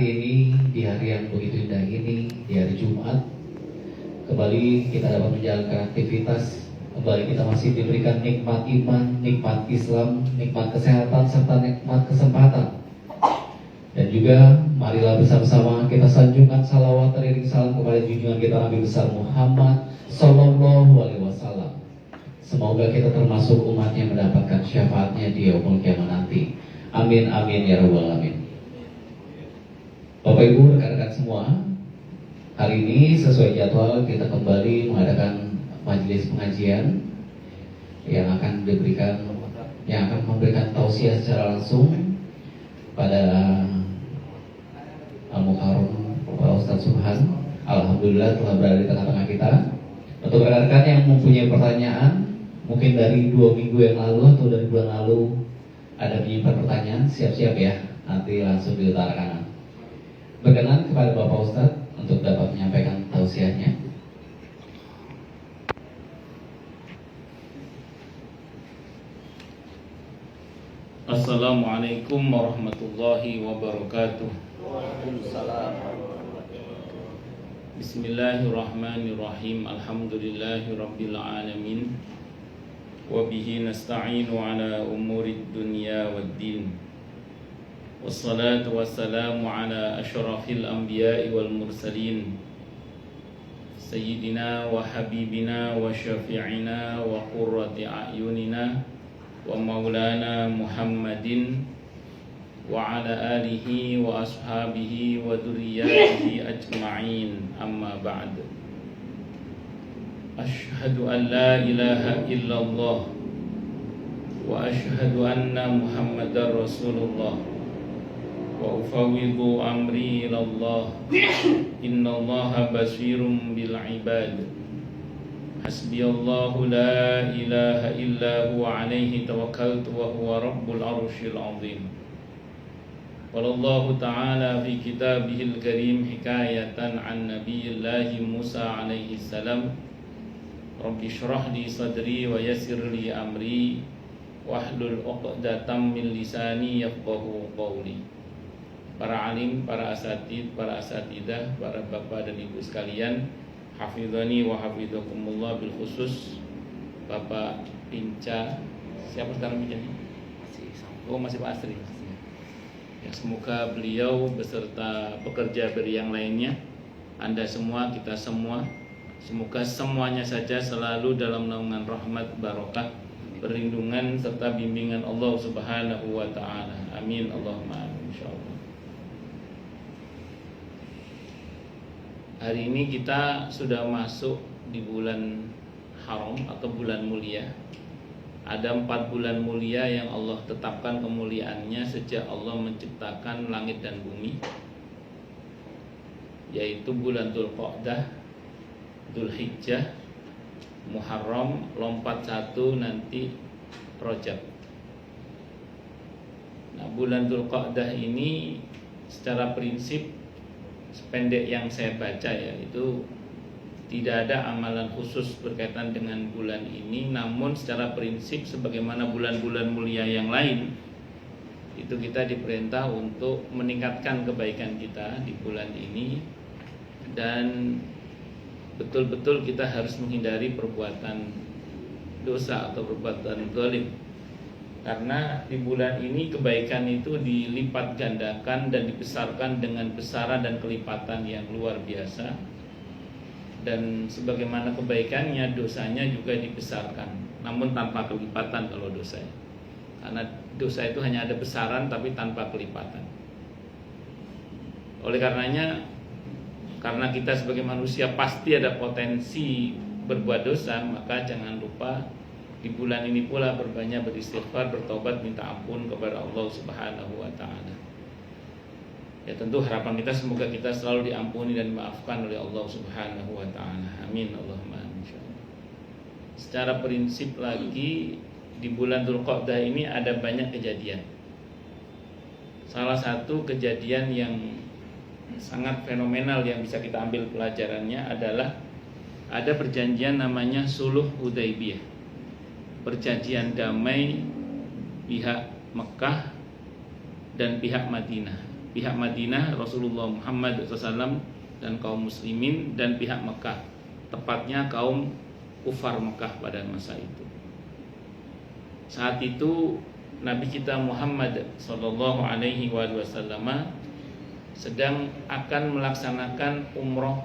Ini di hari yang begitu indah ini, di hari Jumat, kembali kita dapat menjalankan aktivitas. Kembali kita masih diberikan nikmat iman, nikmat Islam, nikmat kesehatan, serta nikmat kesempatan. Dan juga marilah bersama-sama kita sanjungkan salawat teriring salam kepada junjungan kita Nabi besar Muhammad Sallallahu Alaihi Wasallam. Semoga kita termasuk umat yang mendapatkan syafaatnya di yaumul kiamat nanti. Amin amin ya rabbal alamin. Bapak Ibu, rekan-rekan semua, hari ini sesuai jadwal kita kembali mengadakan majelis pengajian yang akan memberikan tausiah secara langsung pada Al-Mukarram Bapak Ustadz Subhan. Alhamdulillah telah berada di tengah-tengah kita. Untuk rekan-rekan yang mempunyai pertanyaan, mungkin dari 2 minggu yang lalu atau dari bulan lalu ada menyimpan pertanyaan, siap-siap ya, nanti langsung diutarakan. Berkenan kepada Bapak Ustadz untuk dapat menyampaikan tausiahnya. Assalamualaikum warahmatullahi wabarakatuh. Waalaikumsalam. Bismillahirrahmanirrahim. Alhamdulillahi rabbil alamin. Wa bihi nasta'inu ala umurid dunya waddin. Wassalatu wassalamu ala asyrafil anbiya'i wal mursalin Sayyidina wa habibina wa syafi'ina wa qurrati a'yunina wa maulana Muhammadin wa ala alihi wa ashabihi wa dhurriyyatihi ajma'in, amma ba'd. Ashhadu an la ilaha illallah wa ashhadu anna Muhammadar Rasulullah wa ufawwidu amri ilallah. Innallaha basirun bil ibad. Hasbiyallahu la ilaha illa huwa alaihi tawakkaltu wa huwa rabbul arsyil azim. Wallahu ta'ala fi kitabihil karim hikayatan an nabiyillahi Musa alaihi salam. Rabbi shrah li sadri wa yassir li amri wahlul 'uqdatam min lisani yafqahu qawli. Para alim, para asatid, para asatidah, para bapak dan ibu sekalian, hafizani wa hafizakumullah, bil khusus Bapak Pinca. Siapa sekarang Pincanya? Oh, masih Pak Asri. Ya, semoga beliau beserta pekerja beri yang lainnya, Anda semua, kita semua, semoga semuanya saja selalu dalam naungan rahmat, barokah, perlindungan serta bimbingan Allah Subhanahu wa taala. Amin Allahumma amin insyaallah. Hari ini kita sudah masuk di bulan haram atau bulan mulia. Ada 4 bulan mulia yang Allah tetapkan kemuliaannya sejak Allah menciptakan langit dan bumi, yaitu bulan Dzulqa'dah, Dzulhijjah, Muharram, lompat 1 nanti Rajab. Nah, bulan Dzulqa'dah ini secara prinsip, sependek yang saya baca ya, itu tidak ada amalan khusus berkaitan dengan bulan ini. Namun secara prinsip sebagaimana bulan-bulan mulia yang lain, itu kita diperintah untuk meningkatkan kebaikan kita di bulan ini. Dan betul-betul kita harus menghindari perbuatan dosa atau perbuatan zalim. Karena di bulan ini kebaikan itu dilipat gandakan dan dibesarkan dengan besaran dan kelipatan yang luar biasa. Dan sebagaimana kebaikannya, dosanya juga dibesarkan, namun tanpa kelipatan kalau dosa. Karena dosa itu hanya ada besaran tapi tanpa kelipatan. Oleh karenanya, karena kita sebagai manusia pasti ada potensi berbuat dosa, maka jangan lupa di bulan ini pula berbanyak beristighfar, bertobat, minta ampun kepada Allah Subhanahu wa taala. Ya, tentu harapan kita semoga kita selalu diampuni dan dimaafkan oleh Allah Subhanahu wa taala. Amin Allahumma insyaallah. Secara prinsip lagi, di bulan Dzulqa'dah ini ada banyak kejadian. Salah satu kejadian yang sangat fenomenal yang bisa kita ambil pelajarannya adalah ada perjanjian namanya Suluh Hudaybiyah. Perjanjian damai pihak Mekah dan pihak Madinah. pihak Madinah Rasulullah Muhammad SAW dan kaum muslimin, dan pihak Mekah, tepatnya kaum kufar Mekah pada masa itu. Saat itu Nabi kita Muhammad sallallahu alaihi wasallam sedang akan melaksanakan umroh,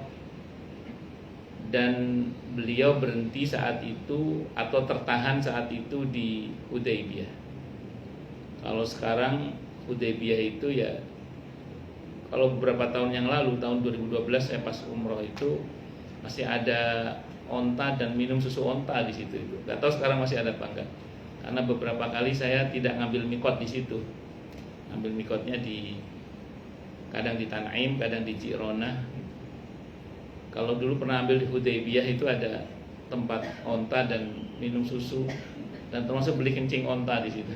dan beliau berhenti saat itu atau tertahan saat itu di Hudaybiyah. Kalau sekarang Hudaybiyah itu ya, kalau beberapa tahun yang lalu, tahun 2012 saya pas umroh itu masih ada onta dan minum susu onta di situ itu. Gak tahu sekarang masih ada apa enggak. Karena beberapa kali saya tidak ngambil mikot di situ. Ngambil mikotnya kadang di Tan'im, kadang di Ji'ronah. Kalau dulu pernah ambil di Hudaybiyah itu ada tempat onta dan minum susu, dan termasuk beli kencing onta di situ.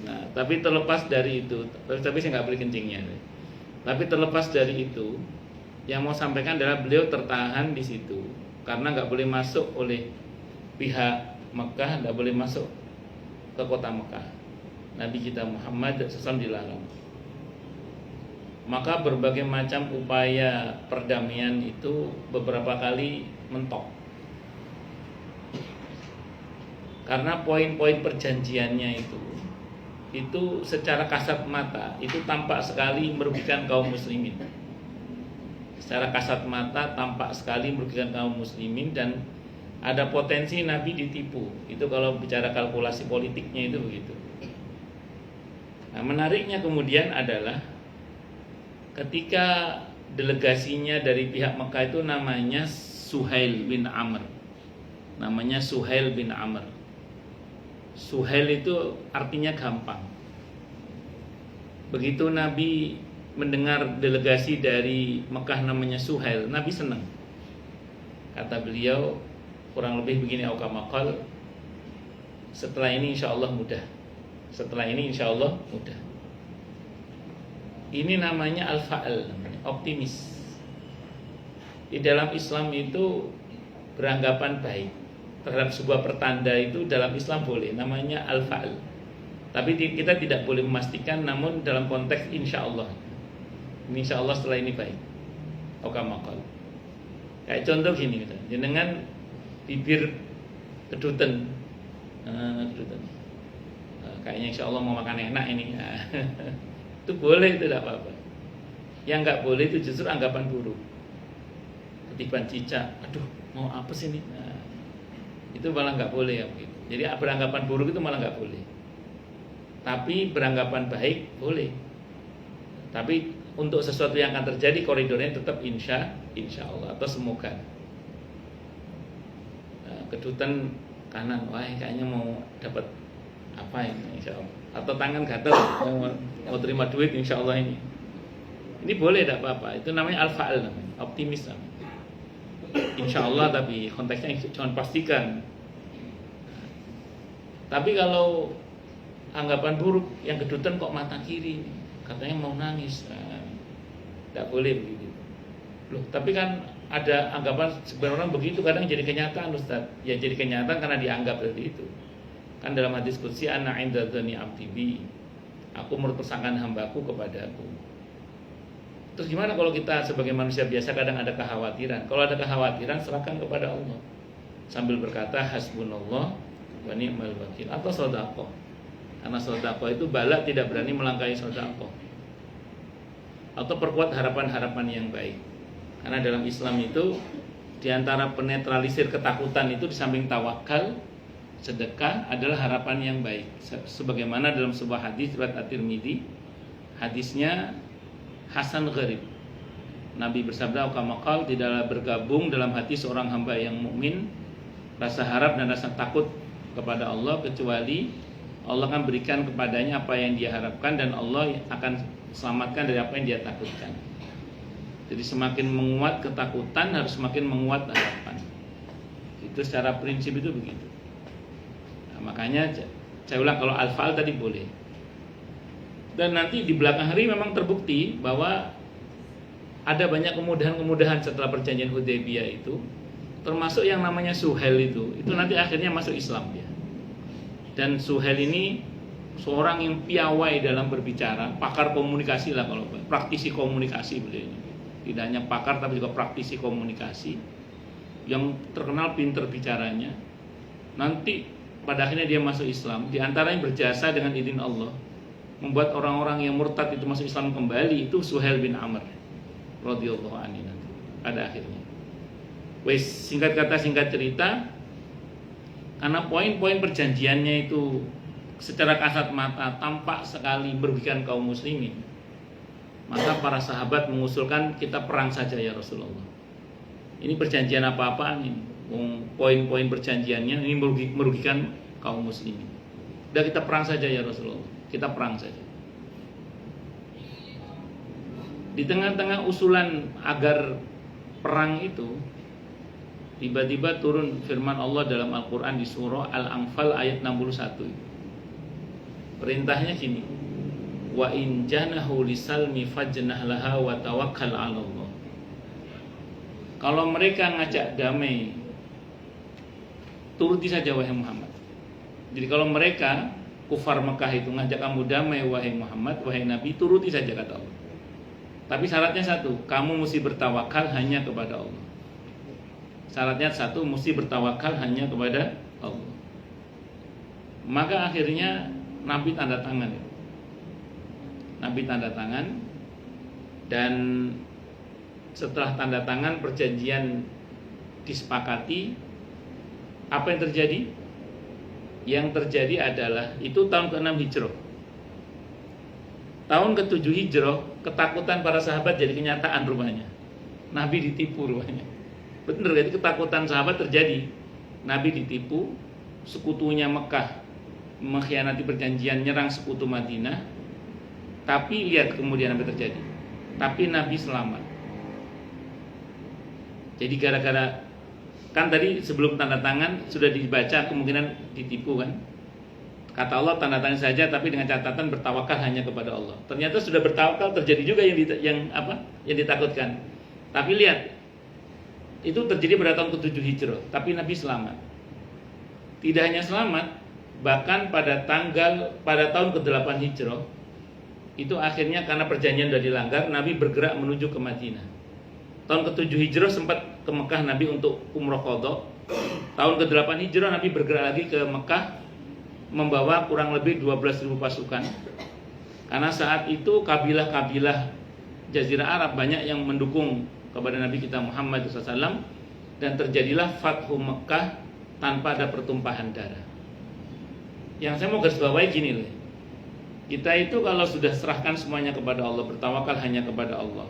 Nah, tapi terlepas dari itu, tapi saya nggak beli kencingnya. Tapi terlepas dari itu, yang mau sampaikan adalah beliau tertahan di situ karena nggak boleh masuk oleh pihak Mekah, nggak boleh masuk ke kota Mekah. Nabi kita Muhammad SAW dilarang. Maka berbagai macam upaya perdamaian itu beberapa kali mentok, karena poin-poin perjanjiannya itu secara kasat mata itu tampak sekali merugikan kaum muslimin. Secara kasat mata tampak sekali merugikan kaum muslimin, dan ada potensi Nabi ditipu. Itu kalau bicara kalkulasi politiknya itu begitu. Nah, menariknya kemudian adalah ketika delegasinya dari pihak Mekah itu namanya Suhail bin Amr. Namanya Suhail bin Amr. Suhail itu artinya gampang. Begitu Nabi mendengar delegasi dari Mekah namanya Suhail, Nabi senang. Kata beliau kurang lebih begini, aukamakal, setelah ini insya Allah mudah. Setelah ini insya Allah mudah. Ini namanya al-fa'al, optimis. Di dalam Islam itu beranggapan baik terhadap sebuah pertanda itu dalam Islam boleh, namanya al-fa'al. Tapi kita tidak boleh memastikan, namun dalam konteks insya Allah. Insya Allah setelah ini baik. Aukamakal. Kayak contoh gini, jenengan bibir kedutan, kayaknya insya Allah mau makan enak ini. Itu boleh, itu tidak apa-apa. Yang nggak boleh itu justru anggapan buruk. Ketiban cicak, aduh mau apa sih ini? Nah, itu malah nggak boleh ya begitu. Jadi beranggapan buruk itu malah nggak boleh. Tapi beranggapan baik boleh. Tapi untuk sesuatu yang akan terjadi koridornya tetap insya Allah atau semoga. Nah, kedutan kanan, wah kayaknya mau dapat apa ini insya Allah. Atau tangan gatel mau terima duit insya Allah ini. Ini boleh, tidak apa-apa. Itu namanya al-fa'al, namanya optimis namanya. Insya Allah, tapi konteksnya jangan pastikan. Tapi kalau anggapan buruk, yang kedutan kok mata kiri, katanya mau nangis, tidak boleh begitu. Loh, tapi kan ada anggapan sebenarnya orang begitu, kadang jadi kenyataan, Ustaz. Ya jadi kenyataan karena dianggap seperti itu. Kan dalam hadis qudsi, ana inda dzanni abdi bi, aku menurut persangkaan hambaku kepadaku. Terus gimana kalau kita sebagai manusia biasa kadang ada kekhawatiran? Kalau ada kekhawatiran, serahkan kepada Allah sambil berkata hasbunallah wa ni'mal wakil, atau sedekah. Karena sedekah itu bala tidak berani melangkahi sedekah. Atau perkuat harapan-harapan yang baik. Karena dalam Islam itu diantara penetralisir ketakutan itu di samping tawakal, sedekah adalah harapan yang baik. Sebagaimana dalam sebuah hadis riwayat At-Tirmidzi, hadisnya Hasan Gharib. Nabi bersabda, "Kamakal tidaklah bergabung dalam hati seorang hamba yang mukmin rasa harap dan rasa takut kepada Allah, kecuali Allah akan berikan kepadanya apa yang dia harapkan, dan Allah akan selamatkan dari apa yang dia takutkan." Jadi semakin menguat ketakutan harus semakin menguat harapan. Itu secara prinsip itu begitu. Nah, makanya saya ulang, kalau al-fa'al tadi boleh. Dan nanti di belakang hari memang terbukti bahwa ada banyak kemudahan-kemudahan setelah perjanjian Hudaybiyah itu, termasuk yang namanya Suhail itu nanti akhirnya masuk Islam ya. Dan Suhail ini seorang yang piawai dalam berbicara, pakar komunikasi lah kalau praktisi komunikasi beliau ini. Tidak hanya pakar tapi juga praktisi komunikasi yang terkenal pinter bicaranya. Nanti pada akhirnya dia masuk Islam, di antaranya berjasa dengan izin Allah membuat orang-orang yang murtad itu masuk Islam kembali, itu Suhail bin Amr radhiyallahu anhu nanti pada akhirnya. Wes, singkat kata singkat cerita, karena poin-poin perjanjiannya itu secara kasat mata tampak sekali merugikan kaum muslimin, maka para sahabat mengusulkan kita perang saja ya Rasulullah. Ini perjanjian apa-apaan ini? Poin-poin perjanjiannya ini merugikan kaum muslimin. Udah kita perang saja ya Rasulullah. Kita perang saja. Di tengah-tengah usulan agar perang itu, tiba-tiba turun firman Allah dalam Al-Quran di surah Al-Anfal ayat 61. Perintahnya gini, wa in janahu lisalmi fajnah laha wa tawakkal 'ala Allah. Kalau mereka ngajak damai, turuti saja wahai Muhammad. Jadi kalau mereka kufar Mekah itu ngajak kamu damai wahai Muhammad, wahai Nabi, turuti saja kata Allah. Tapi syaratnya satu, kamu mesti bertawakal hanya kepada Allah. Syaratnya satu, mesti bertawakal hanya kepada Allah. Maka akhirnya Nabi tanda tangan. Nabi tanda tangan, dan setelah tanda tangan perjanjian disepakati, apa yang terjadi? Yang terjadi adalah itu tahun ke-6 Hijrah. Tahun ke-7 Hijrah, ketakutan para sahabat jadi kenyataan rupanya. Nabi ditipu rupanya. Benar, jadi ketakutan sahabat terjadi. Nabi ditipu, sekutunya Mekah mengkhianati perjanjian, nyerang sekutu Madinah. Tapi lihat kemudian apa terjadi. Tapi Nabi selamat. Jadi gara-gara, kan tadi sebelum tanda tangan sudah dibaca kemungkinan ditipu kan. Kata Allah tanda tangan saja, tapi dengan catatan bertawakal hanya kepada Allah. Ternyata sudah bertawakal, terjadi juga yang ditakutkan. Tapi lihat, itu terjadi pada tahun ke-7 Hijrah, tapi Nabi selamat. Tidak hanya selamat, bahkan pada tahun ke-8 Hijrah, itu akhirnya karena perjanjian sudah dilanggar, Nabi bergerak menuju ke Madinah. Tahun ke-7 Hijrah sempat ke Mekah Nabi untuk umroh qadha. Tahun ke-8 Hijrah Nabi bergerak lagi ke Mekah membawa kurang lebih 12.000 pasukan. Karena saat itu kabilah-kabilah Jazirah Arab banyak yang mendukung kepada Nabi kita Muhammad SAW, dan terjadilah Fathu Mekah tanpa ada pertumpahan darah. Yang saya mau garis bawahi gini loh. Kita itu kalau sudah serahkan semuanya kepada Allah, bertawakal hanya kepada Allah,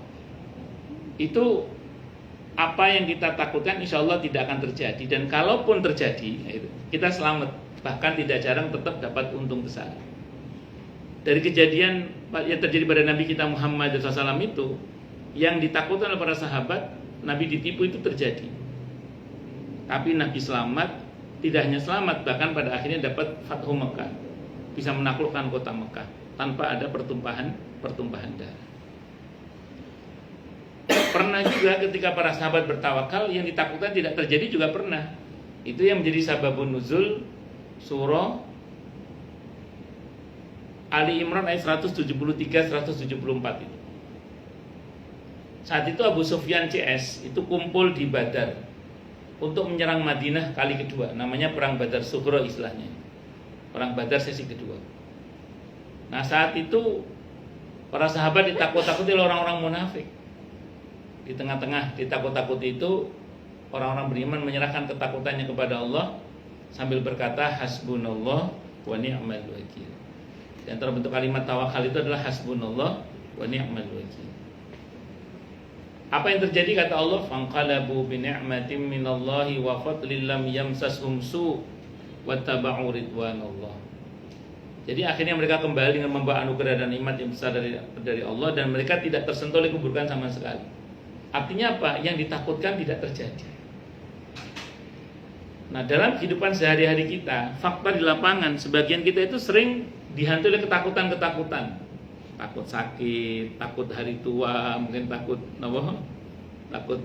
itu apa yang kita takutkan insya Allah tidak akan terjadi. Dan kalaupun terjadi, kita selamat. Bahkan tidak jarang tetap dapat untung besar. Dari kejadian yang terjadi pada Nabi kita Muhammad SAW itu, yang ditakutkan oleh para sahabat, Nabi ditipu itu terjadi. Tapi Nabi selamat, tidak hanya selamat, bahkan pada akhirnya dapat Fathu Mekah, bisa menaklukkan kota Mekah tanpa ada pertumpahan darah. Pernah juga ketika para sahabat bertawakal, yang ditakutkan tidak terjadi juga pernah. Itu yang menjadi sababun nuzul surah Ali Imran ayat 173-174 itu. Saat itu Abu Sufyan CS itu kumpul di Badar untuk menyerang Madinah kali kedua. Namanya perang Badar Sughra istilahnya. Perang Badar sesi kedua. Nah saat itu para sahabat ditakut-takuti oleh orang-orang munafik. Di tengah-tengah ditakut-takuti itu, orang-orang beriman menyerahkan ketakutannya kepada Allah sambil berkata hasbunallah wa ni'mal wakil. Dan terbentuk kalimat tawakal itu adalah hasbunallah wa ni'mal wakil. Apa yang terjadi kata Allah, fanqalabu bi ni'matin minallahi wa fadlin lam yamsashum su' wattaba'u ridwanallah. Jadi akhirnya mereka kembali dengan membawa anugerah dan nikmat yang besar dari Allah, dan mereka tidak tersentuh oleh keburukan sama sekali. Artinya apa? Yang ditakutkan tidak terjadi. Nah dalam kehidupan sehari-hari kita, fakta di lapangan, sebagian kita itu sering dihantui oleh ketakutan-ketakutan. Takut sakit, takut hari tua, mungkin takut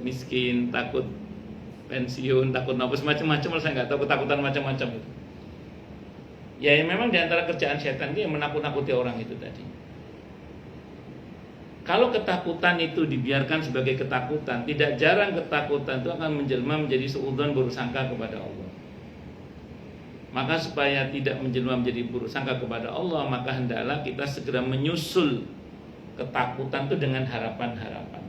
miskin, takut pensiun, takut macam-macam, saya nggak tahu, ketakutan macam-macam itu. Ya memang di antara kerjaan setan itu yang menakut-nakuti orang itu tadi. Kalau ketakutan itu dibiarkan sebagai ketakutan, tidak jarang ketakutan itu akan menjelma menjadi suudzon buruk sangka kepada Allah. Maka supaya tidak menjelma menjadi buruk sangka kepada Allah, maka hendaklah kita segera menyusul ketakutan itu dengan harapan-harapan.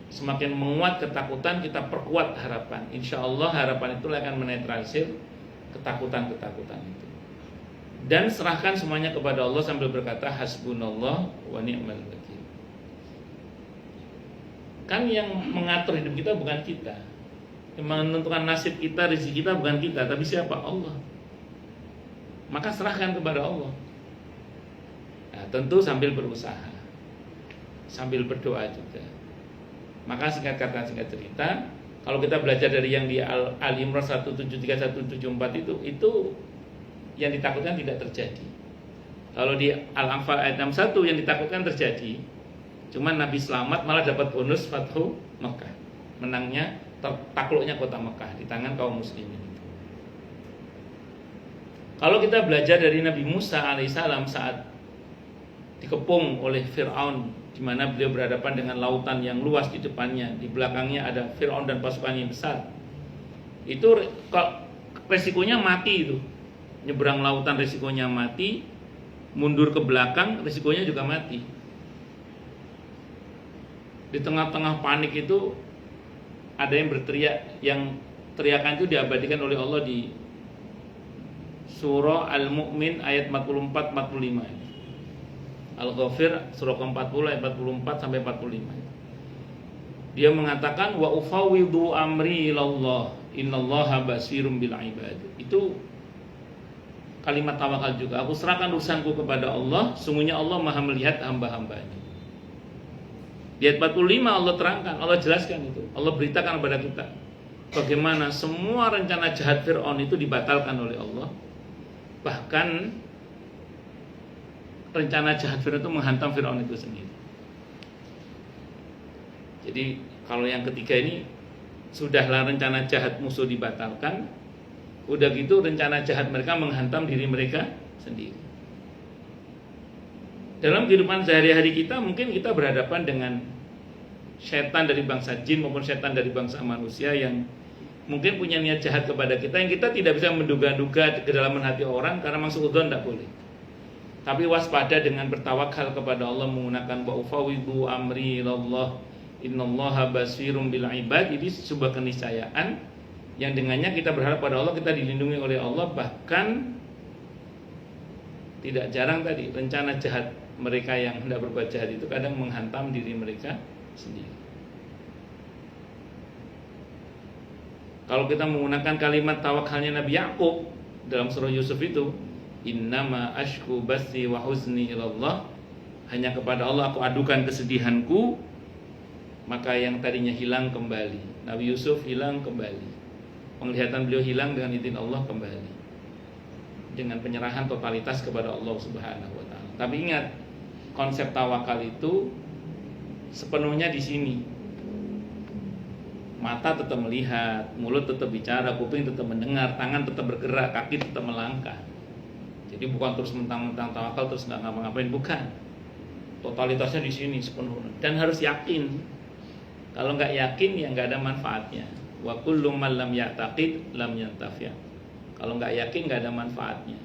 Semakin menguat ketakutan, kita perkuat harapan. Insya Allah harapan itu akan menetralisir ketakutan-ketakutan itu. Dan serahkan semuanya kepada Allah sambil berkata hasbunallah wa ni'mal wakil. Kan yang mengatur hidup kita bukan kita, yang menentukan nasib kita, rezeki kita bukan kita, tapi siapa? Allah. Maka serahkan kepada Allah. Nah, tentu sambil berusaha, sambil berdoa juga. Maka singkat kata, singkat cerita, kalau kita belajar dari yang di Al-Imran 173 174 itu yang ditakutkan tidak terjadi. Kalau di Al-Anfal ayat 61 yang ditakutkan terjadi. Cuman Nabi selamat malah dapat bonus Fathu Mekah. Menangnya, takluknya kota Mekah di tangan kaum muslimin. Kalau kita belajar dari Nabi Musa alaihissalam saat dikepung oleh Fir'aun, di mana beliau berhadapan dengan lautan yang luas di depannya, di belakangnya ada Fir'aun dan pasukan yang besar. Itu resikonya mati itu. Nyebrang lautan resikonya mati, mundur ke belakang resikonya juga mati. Di tengah-tengah panik itu ada yang berteriak, yang teriakan itu diabadikan oleh Allah di surah Al-Mu'min ayat 44-45. Al-Ghafir surah ke-40 ayat 44 sampai 45. Dia mengatakan wa ufawwidu amri ilallah innallaha basirum bil ibad. Itu kalimat tawakal juga. Aku serahkan urusanku kepada Allah, sungguhnya Allah Maha melihat hamba-hambanya. Di ayat 45 Allah terangkan, Allah jelaskan itu. Allah beritakan kepada kita bagaimana semua rencana jahat Fir'aun itu dibatalkan oleh Allah. Bahkan rencana jahat Fir'aun itu menghantam Fir'aun itu sendiri. Jadi kalau yang ketiga ini sudahlah rencana jahat musuh dibatalkan, udah gitu rencana jahat mereka menghantam diri mereka sendiri. Dalam kehidupan sehari-hari kita mungkin kita berhadapan dengan setan dari bangsa jin maupun setan dari bangsa manusia yang mungkin punya niat jahat kepada kita, yang kita tidak bisa menduga-duga ke dalam hati orang karena memang suudzon tidak boleh. Tapi waspada dengan bertawakal kepada Allah menggunakan wa ufawwidu amri ilallah innallaha basirum bil ibad. Ini sebuah keniscayaan yang dengannya kita berharap pada Allah, kita dilindungi oleh Allah. Bahkan tidak jarang tadi rencana jahat mereka yang hendak berbuat jahat itu kadang menghantam diri mereka sendiri. Kalau kita menggunakan kalimat tawakalnya Nabi Yakub dalam surah Yusuf itu, innama ashku basi wa huzni ilallah, hanya kepada Allah aku adukan kesedihanku, maka yang tadinya hilang kembali. Nabi Yusuf hilang kembali, penglihatan beliau hilang dengan izin Allah kembali, dengan penyerahan totalitas kepada Allah Subhanahu wa taala. Tapi ingat, konsep tawakal itu sepenuhnya di sini. Mata tetap melihat, mulut tetap bicara, kuping tetap mendengar, tangan tetap bergerak, kaki tetap melangkah. Jadi bukan terus mentang-mentang tawakal terus nggak ngapa-ngapain, bukan. Totalitasnya di sini sepenuhnya. Dan harus yakin. Kalau nggak yakin ya nggak ada manfaatnya. Wa kullu man lam ya'taqid lam yantafi'. Kalau nggak yakin nggak ada manfaatnya.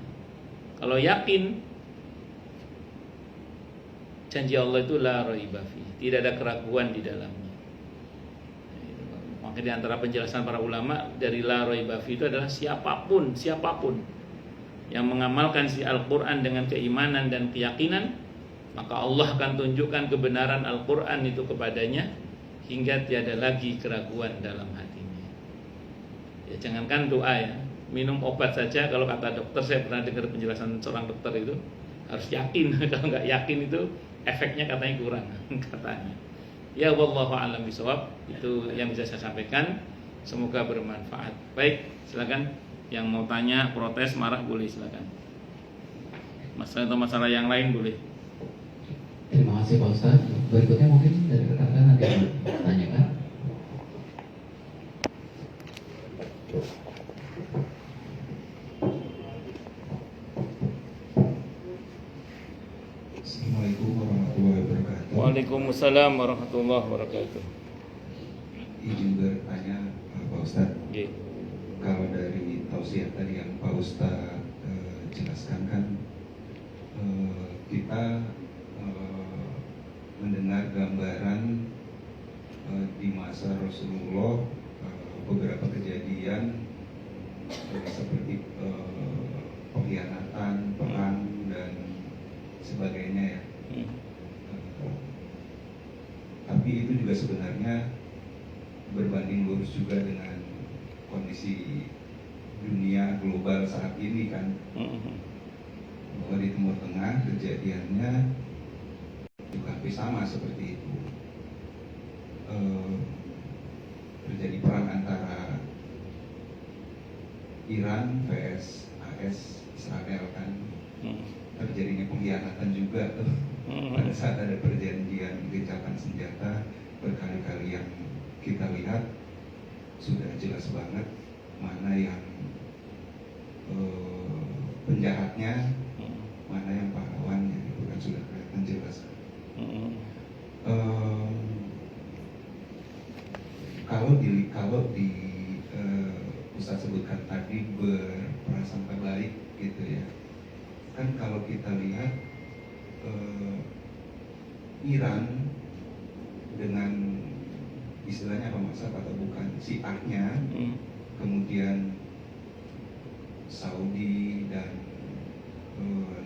Kalau yakin, janji Allah itu la raiba fi, tidak ada keraguan di dalamnya. Maka di antara penjelasan para ulama dari la raiba fi itu adalah siapapun yang mengamalkan si Al-Quran dengan keimanan dan keyakinan, maka Allah akan tunjukkan kebenaran Al-Quran itu kepadanya hingga tiada lagi keraguan dalam hatinya. Ya jangankan doa ya, minum obat saja, kalau kata dokter, saya pernah dengar penjelasan seorang dokter itu harus yakin. Kalau nggak yakin itu efeknya katanya kurang katanya. Ya wallahu a'lam bishawab. Itu yang bisa saya sampaikan, semoga bermanfaat. Baik, silakan yang mau tanya, protes, marah boleh, silakan. Masalah atau masalah yang lain boleh. Terima kasih Pak Ustadz. Berikutnya mungkin dari rekan-rekan ada yang tanyakan. Waalaikumsalam warahmatullahi wabarakatuh. Izin bertanya Pak Ustadz, Oke. kalau dari tausiah tadi yang Pak Ustadz jelaskan kan, kita mendengar gambaran di masa Rasulullah beberapa kejadian seperti pengkhianatan, perang dan sebagainya ya. Tapi itu juga sebenarnya berbanding lurus juga dengan kondisi dunia global saat ini kan, bahwa di Timur Tengah kejadiannya juga hampir sama seperti itu. Terjadi perang antara Iran vs AS Israel kan, terjadinya pengkhianatan juga tuh. Pada saat ada perjanjian gencatan senjata berkali-kali yang kita lihat sudah jelas banget mana yang penjahatnya, mana yang pahlawannya, itu kan sudah kelihatan jelas. Kalau di Ustaz sebutkan tadi berprasangka baik gitu ya, kan kalau kita lihat Iran dengan istilahnya apa maksud atau bukan Syiahnya, kemudian Saudi dan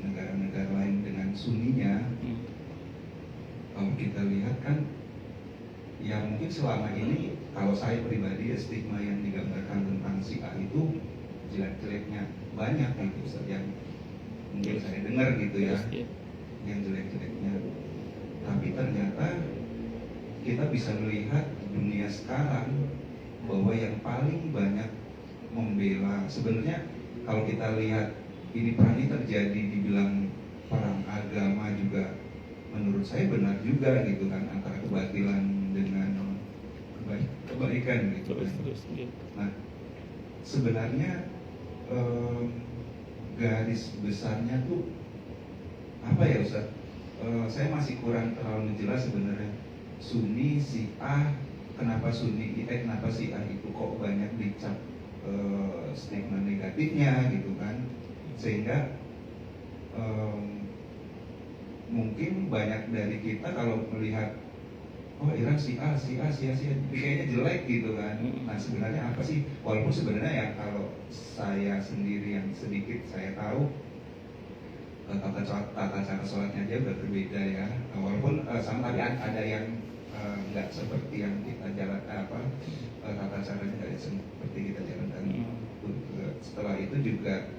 negara-negara lain dengan Sunninya, kalau kita lihat kan ya mungkin selama ini kalau saya pribadi ya stigma yang digambarkan tentang Syiah itu jelek-jeleknya banyak gitu yang mungkin saya dengar gitu ya, yang jelek-jeleknya. Tapi ternyata kita bisa melihat dunia sekarang bahwa yang paling banyak membela, sebenarnya kalau kita lihat ini perang ini terjadi dibilang perang agama juga menurut saya benar juga gitu kan, antara kebatilan dengan kebaikan gitu kan. Nah sebenarnya garis besarnya tuh apa ya Ustaz? Saya masih kurang terlalu jelas sebenarnya. Sunni, Syiah, kenapa kenapa Syiah itu kok banyak dicap stigma negatifnya gitu kan, sehingga mungkin banyak dari kita kalau melihat oh Iran Syiah kayaknya jelek gitu kan. Nah sebenarnya apa sih, walaupun sebenarnya ya kalau saya sendiri yang sedikit saya tahu tata cara sholatnya aja udah berbeda ya, walaupun sama tapi ada yang nggak seperti yang kita jalan tata caranya nggak seperti kita jalankan. Setelah itu juga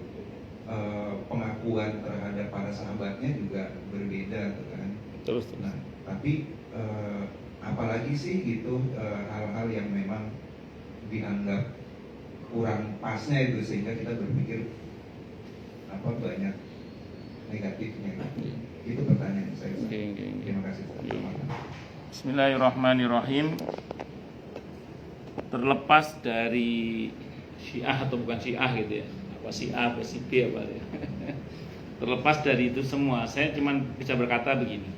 pengakuan terhadap para sahabatnya juga berbeda kan. Nah tapi apalagi sih gitu hal-hal yang memang dianggap kurang pasnya itu sehingga kita berpikir apa banyak negatifnya. Itu pertanyaan saya. Terima kasih. Bismillahirrahmanirrahim. Terlepas dari Syiah atau bukan Syiah gitu ya, apa Syiah apa B apa ya. Terlepas dari itu semua, saya cuma bisa berkata begini.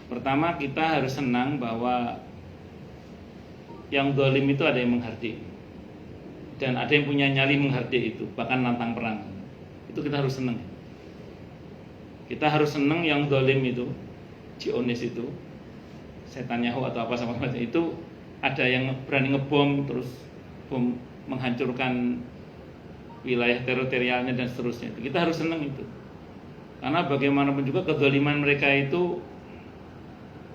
Pertama, kita harus senang bahwa yang zalim itu ada yang menghardik, dan ada yang punya nyali menghardik itu, bahkan nantang perang. Itu kita harus senang. Kita harus senang yang zalim itu, Zionis itu, Netanyahu atau apa sama macam itu, ada yang berani ngebom terus bom menghancurkan wilayah teritorialnya dan seterusnya. Kita harus senang itu, karena bagaimanapun juga kezaliman mereka itu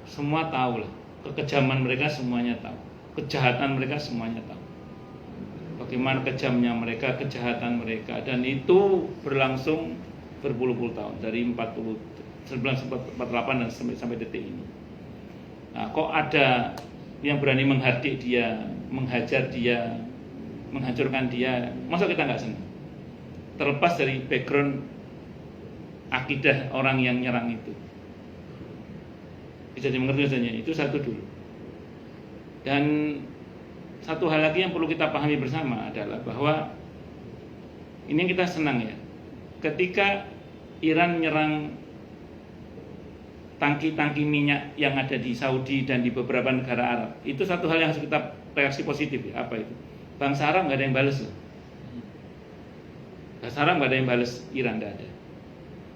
semua tahu lah, kekejaman mereka semuanya tahu, kejahatan mereka semuanya tahu, bagaimana kejamnya mereka, kejahatan mereka, dan itu berlangsung berpuluh-puluh tahun dari 1948 dan sampai detik ini. Nah, kok ada yang berani menghardik dia, menghajar dia, menghancurkan dia, masa kita nggak senang? Terlepas dari background akidah orang yang nyerang itu, bisa dimengerti saja. Itu satu dulu. Dan satu hal lagi yang perlu kita pahami bersama adalah bahwa ini kita senang ya, ketika Iran menyerang tangki-tangki minyak yang ada di Saudi dan di beberapa negara Arab. Itu satu hal yang harus kita reaksi positif. Apa itu? Bangsa Arab nggak ada yang balas loh. Bangsa Arab nggak ada yang balas Iran, nggak ada.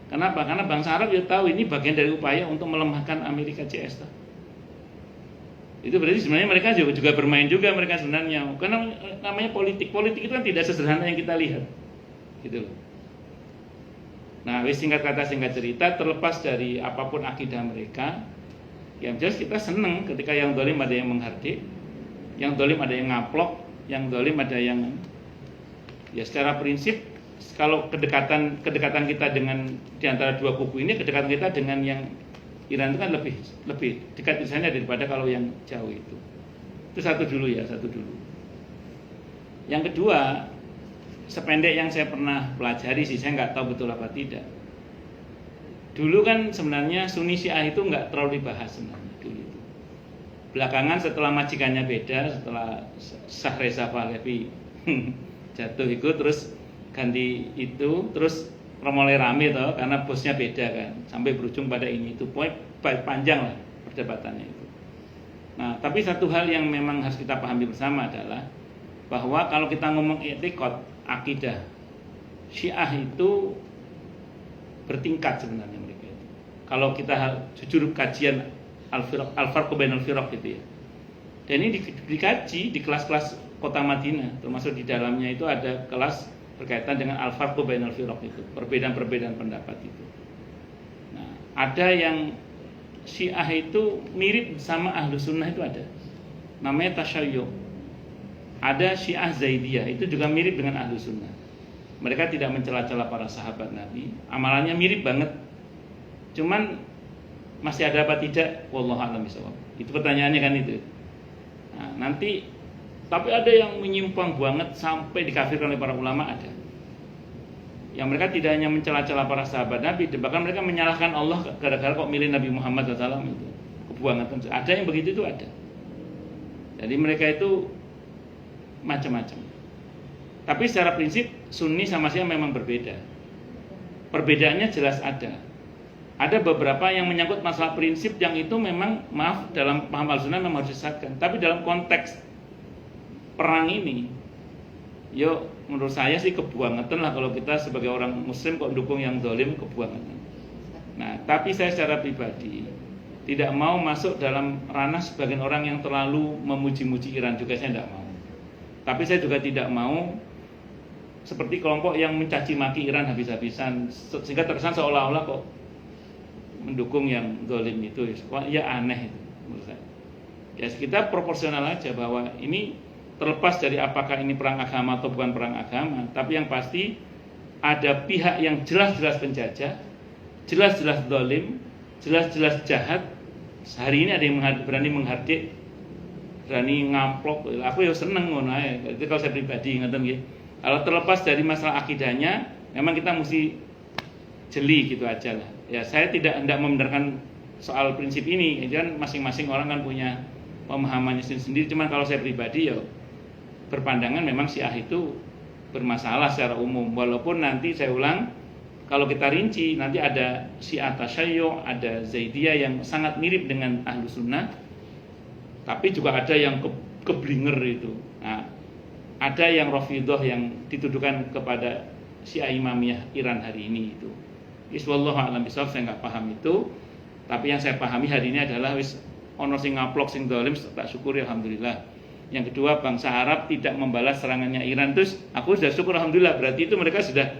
Kenapa? Karena bangsa Arab ya tahu ini bagian dari upaya untuk melemahkan Amerika CS. Itu berarti sebenarnya mereka juga bermain juga mereka sebenarnya. Karena namanya politik itu kan tidak sesederhana yang kita lihat. Gitu loh. Nah, singkat kata singkat cerita, terlepas dari apapun akidah mereka, yang jelas kita seneng ketika yang dolim ada yang menghardik, yang dolim ada yang ngaplok, yang dolim ada yang, ya secara prinsip kalau kedekatan kita dengan di antara dua kubu ini, kedekatan kita dengan yang Iran itu kan lebih dekat di sana daripada kalau yang jauh itu. Itu satu dulu. Yang kedua, sependek yang saya pernah pelajari sih, saya nggak tahu betul apa tidak. Dulu kan sebenarnya Sunni Syiah itu nggak terlalu dibahas sebenarnya dulu itu. Belakangan setelah majikannya beda, setelah Shah Reza Pahlavi jatuh itu, terus ganti itu, terus mulai rame toh karena bosnya beda kan, sampai berujung pada ini itu. Pokoknya panjang lah perdebatannya itu. Nah, tapi satu hal yang memang harus kita pahami bersama adalah bahwa kalau kita ngomong etikot, akidah Syiah itu bertingkat sebenarnya mereka itu. Kalau kita jujur kajian Al-Farq bainal Firaq gitu ya. Dan ini dikaji di kelas-kelas kota Madinah, termasuk di dalamnya itu ada kelas berkaitan dengan Al-Farq bainal Firaq itu, perbedaan-perbedaan pendapat itu. Nah, ada yang Syiah itu mirip sama Ahlu Sunnah itu ada. Namanya Tasyayyuh. Ada Syiah Zaidiyah, itu juga mirip dengan Ahlu Sunnah. Mereka tidak mencela-cela para sahabat Nabi, amalannya mirip banget. Cuman masih ada apa tidak? Wallahu a'lam bishawab. Itu pertanyaannya kan itu. Nah, nanti tapi ada yang menyimpang banget sampai dikafirkan oleh para ulama, ada. Yang mereka tidak hanya mencela-cela para sahabat Nabi, bahkan mereka menyalahkan Allah gara-gara kok milih Nabi Muhammad SAW itu. Kebuangan. Ada yang begitu itu ada. Jadi mereka itu macam-macam. Tapi secara prinsip Sunni sama Syiah memang berbeda. Perbedaannya jelas ada. Ada beberapa yang menyangkut masalah prinsip yang itu memang maaf dalam paham Al-Sunnah memang harus disesatkan. Tapi dalam konteks perang ini, yo menurut saya sih kebuangan lah kalau kita sebagai orang Muslim kok dukung yang zalim, kebuangan. Nah, tapi saya secara pribadi tidak mau masuk dalam ranah sebagian orang yang terlalu memuji-muji Iran juga, saya tidak mau. Tapi saya juga tidak mau seperti kelompok yang mencaci maki Iran habis-habisan sehingga terkesan seolah-olah kok mendukung yang zalim itu. Ya aneh itu menurut saya. Ya kita proporsional aja bahwa ini terlepas dari apakah ini perang agama atau bukan perang agama, tapi yang pasti ada pihak yang jelas-jelas penjajah, jelas-jelas zalim, jelas-jelas jahat. Hari ini ada yang berani menghardik, berani ngamplok. Aku ya seneng ngono ae. Itu kalau saya pribadi ngoten nggih. Kalau terlepas dari masalah akidahnya, memang kita mesti jeli gitu aja lah. Ya saya tidak hendak membenarkan soal prinsip ini. Kan masing-masing orang kan punya pemahamannya sendiri. Cuman kalau saya pribadi ya berpandangan memang Syiah itu bermasalah secara umum. Walaupun nanti saya ulang, kalau kita rinci nanti ada Syiah Tasyayyuh, ada Zaidiyah yang sangat mirip dengan Ahlu Sunnah. Tapi juga ada yang keblinger itu. Nah, ada yang Rafidhah yang dituduhkan kepada Syiah Imamiyah Iran hari ini itu. Wallahu a'lam bishawab, saya nggak paham itu. Tapi yang saya pahami hari ini adalah wis ono sing ngaplok sing zalim, tak syukuri alhamdulillah. Yang kedua, bangsa Arab tidak membalas serangannya Iran, terus aku sudah syukur alhamdulillah. Berarti itu mereka sudah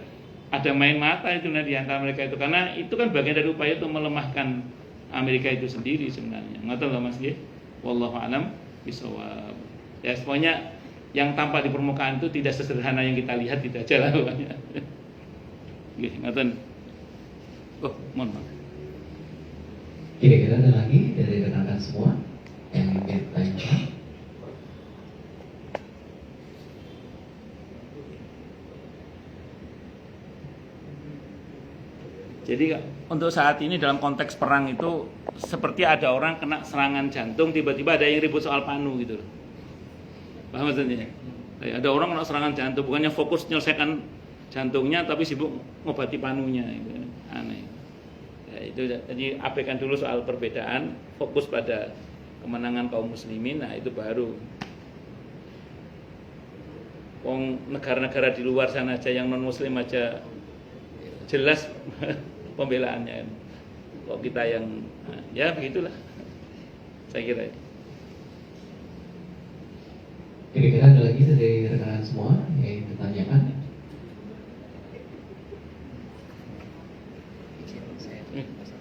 ada main mata itu di antara mereka itu, karena itu kan bagian dari upaya untuk melemahkan Amerika itu sendiri sebenarnya. Ngoten lho Mas nggih. Wallahu a'lam bishawab. Ya semuanya yang tampak di permukaan itu tidak sesederhana yang kita lihat, tidak aja lah pokoknya. Nggih, ngoten. Oh, mohon maaf. Kira-kira ada lagi dari rekan-rekan semua yang ingin tanya? Jadi untuk saat ini dalam konteks perang itu seperti ada orang kena serangan jantung, tiba-tiba ada yang ribut soal panu gitu loh. Paham maksudnya? Ada orang kena serangan jantung, bukannya fokus menyelesaikan jantungnya tapi sibuk ngobati panunya gitu. Aneh. Ya, itu jadi abaikan dulu soal perbedaan, fokus pada kemenangan kaum muslimin. Nah itu baru. Wong negara-negara di luar sana aja yang non muslim aja jelas pembelaannya. Kok kita yang ya begitulah. Saya kira. Kira-kira ada lagi dari rekan semua yang ditanyakan?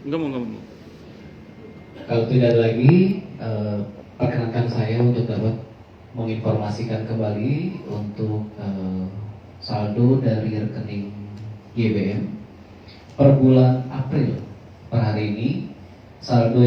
Ngomong. Kalau tidak ada lagi, perkenankan saya untuk dapat menginformasikan kembali untuk saldo dari rekening YBM per bulan April per hari ini saldo